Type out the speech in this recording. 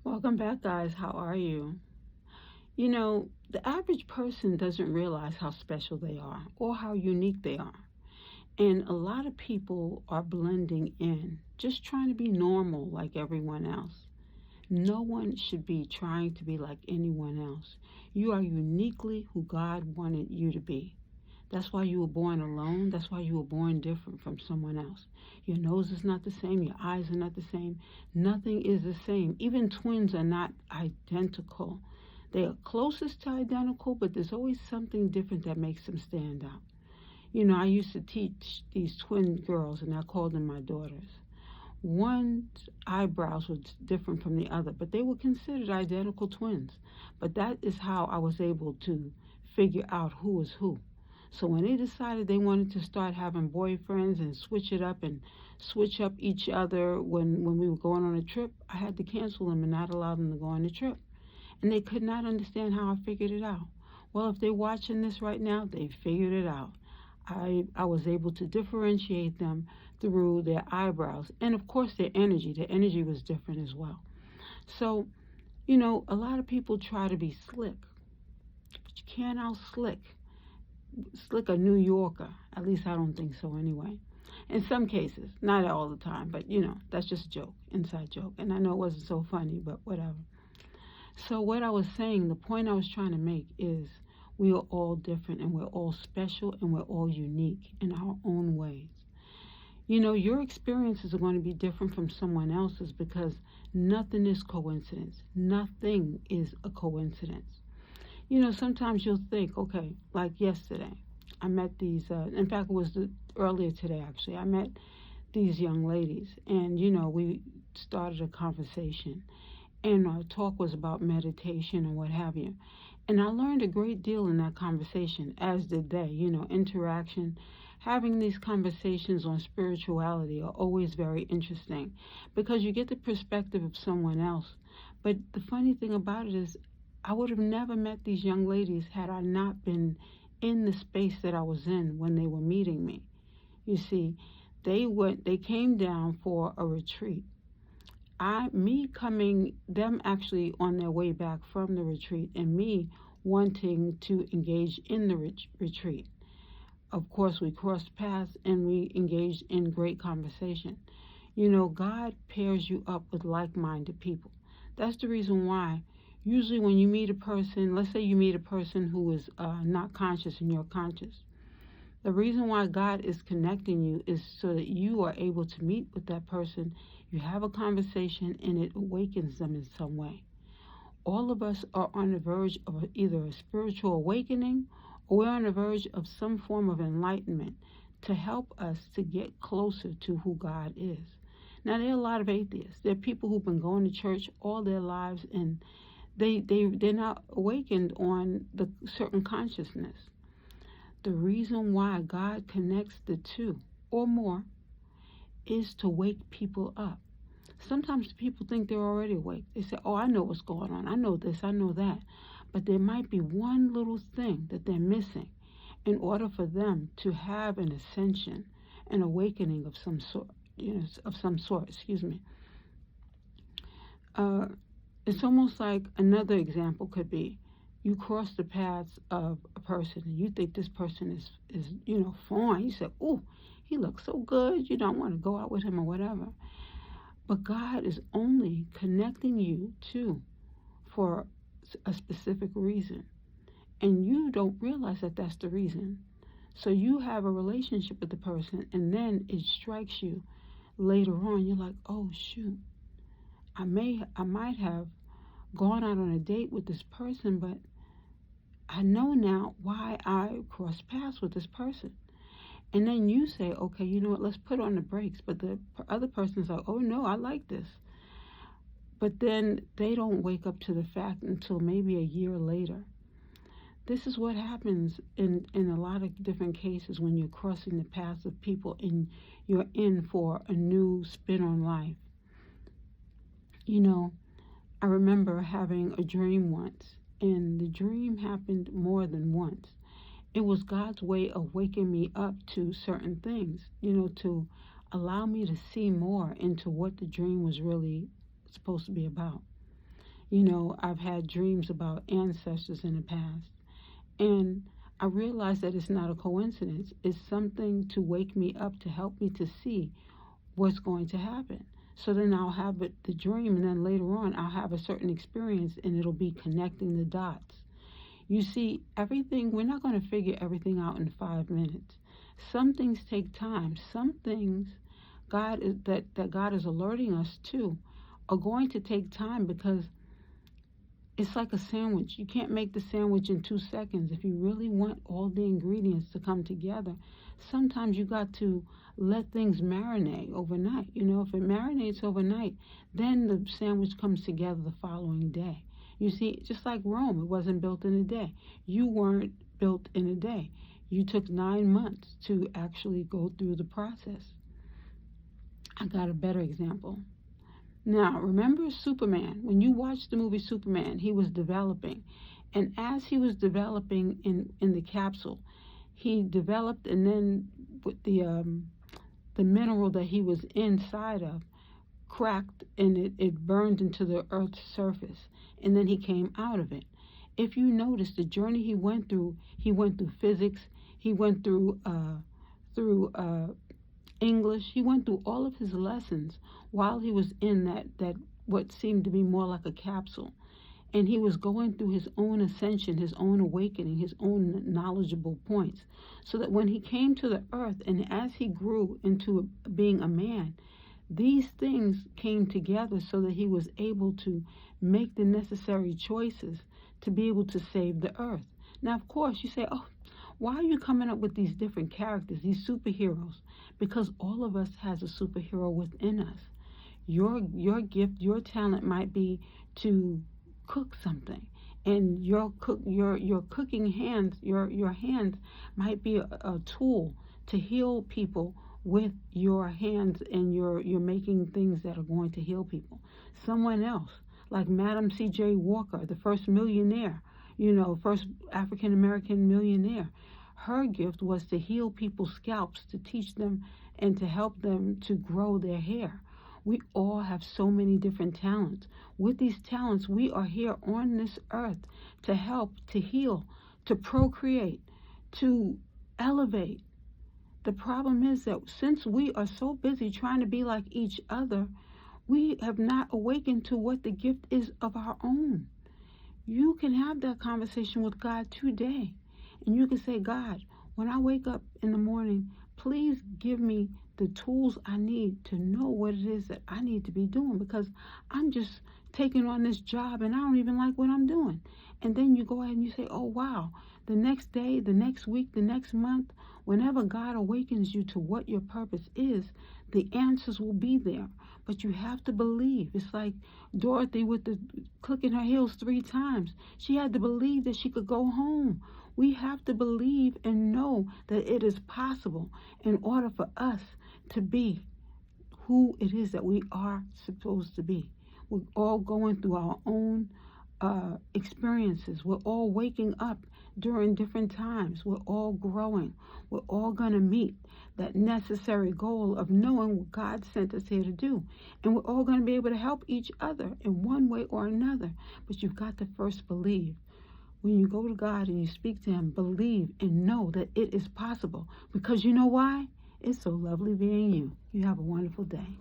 Welcome back, guys. How are you? The average person doesn't realize how special they are or how unique they are. And a lot of people are blending in, just trying to be normal like everyone else. No one should be trying to be like anyone else. You are uniquely who God wanted you to be. That's why you were born alone. That's why you were born different from someone else. Your nose is not the same. Your eyes are not the same. Nothing is the same. Even twins are not identical. They are closest to identical, but there's always something different that makes them stand out. I used to teach these twin girls, and I called them my daughters. One's eyebrows were different from the other, but they were considered identical twins. But that is how I was able to figure out who was who. So when they decided they wanted to start having boyfriends and switch it up and switch up each other when we were going on a trip, I had to cancel them and not allow them to go on the trip. And they could not understand how I figured it out. Well, if they're watching this right now, they figured it out. I was able to differentiate them through their eyebrows and, of course, their energy. Their energy was different as well. So, a lot of people try to be slick, but you can't out slick a New Yorker. At least I don't think so anyway. In some cases, not all the time, but that's just a joke, inside joke. And I know it wasn't so funny, but whatever. So, what I was saying, the point I was trying to make is we are all different and we're all special and we're all unique in our own ways. Your experiences are going to be different from someone else's because nothing is coincidence. Nothing is a coincidence. Sometimes you'll think, okay, like yesterday, I met these, in fact, it was earlier today actually, I met these young ladies and, we started a conversation and our talk was about meditation and what have you. And I learned a great deal in that conversation, as did they. Interaction. Having these conversations on spirituality are always very interesting because you get the perspective of someone else. But the funny thing about it is, I would have never met these young ladies had I not been in the space that I was in when they were meeting me. You see, they came down for a retreat. Me coming, them actually on their way back from the retreat, and me wanting to engage in the retreat. Of course, we crossed paths and we engaged in great conversation. God pairs you up with like minded people. That's the reason why, usually, when you meet a person, let's say you meet a person who is not conscious and you're conscious, the reason why God is connecting you is so that you are able to meet with that person, you have a conversation, and it awakens them in some way. All of us are on the verge of either a spiritual awakening or we're on the verge of some form of enlightenment to help us to get closer to who God is. Now, there are a lot of atheists. There are people who've been going to church all their lives and they're not awakened on the certain consciousness. The reason why God connects the two or more is to wake people up. Sometimes people think they're already awake. They say, oh, I know what's going on. I know this, I know that. But there might be one little thing that they're missing in order for them to have an ascension, an awakening of some sort, excuse me. It's almost like another example could be you cross the paths of a person and you think this person is fine. You say, oh, he looks so good. You don't want to go out with him or whatever. But God is only connecting you to for a specific reason. And you don't realize that that's the reason. So you have a relationship with the person and then it strikes you later on. You're like, oh, shoot. I might have gone out on a date with this person, but I know now why I crossed paths with this person. And then you say, okay, you know what, let's put on the brakes. But the other person's like, oh, no, I like this. But then they don't wake up to the fact until maybe a year later. This is what happens in a lot of different cases when you're crossing the paths of people and you're in for a new spin on life. I remember having a dream once, and the dream happened more than once. It was God's way of waking me up to certain things, to allow me to see more into what the dream was really supposed to be about. I've had dreams about ancestors in the past. And I realized that it's not a coincidence. It's something to wake me up, to help me to see what's going to happen. So then I'll have the dream, and then later on I'll have a certain experience, and it'll be connecting the dots. You see, everything, we're not going to figure everything out in 5 minutes. Some things take time. Some things that God is alerting us to are going to take time, because it's like a sandwich. You can't make the sandwich in 2 seconds. If you really want all the ingredients to come together, sometimes you got to let things marinate overnight. If it marinates overnight, then the sandwich comes together the following day. You see, just like Rome, it wasn't built in a day. You weren't built in a day. You took 9 months to actually go through the process. I got a better example. Now, remember Superman? When you watch the movie Superman, he was developing. And as he was developing in the capsule, he developed, and then with the mineral that he was inside of cracked, and it burned into the Earth's surface. And then he came out of it. If you notice the journey he went through physics, he went through English. He went through all of his lessons while he was in that what seemed to be more like a capsule. And he was going through his own ascension, his own awakening, his own knowledgeable points. So that when he came to the earth, and as he grew into being a man, these things came together so that he was able to make the necessary choices to be able to save the earth. Now, of course, you say, oh, why are you coming up with these different characters, these superheroes? Because all of us has a superhero within us. Your gift, your talent might be to cook something, and your cooking hands, your hands might be a tool to heal people with your hands, and you're making things that are going to heal people. Someone else, like Madam C.J. Walker, the first millionaire, first African American millionaire. Her gift was to heal people's scalps, to teach them and to help them to grow their hair. We all have so many different talents. With these talents, we are here on this earth to help, to heal, to procreate, to elevate. The problem is that since we are so busy trying to be like each other, we have not awakened to what the gift is of our own. You can have that conversation with God today. And you can say, God, when I wake up in the morning, please give me the tools I need to know what it is that I need to be doing, because I'm just taking on this job and I don't even like what I'm doing. And then you go ahead and you say, oh, wow, the next day, the next week, the next month, whenever God awakens you to what your purpose is, the answers will be there. But you have to believe. It's like Dorothy with the clicking her heels 3 times. She had to believe that she could go home. We have to believe and know that it is possible in order for us to be who it is that we are supposed to be. We're all going through our own experiences. We're all waking up during different times. We're all growing. We're all going to meet that necessary goal of knowing what God sent us here to do. And we're all going to be able to help each other in one way or another. But you've got to first believe. When you go to God and you speak to him, believe and know that it is possible. Because you know why? It's so lovely being you. You have a wonderful day.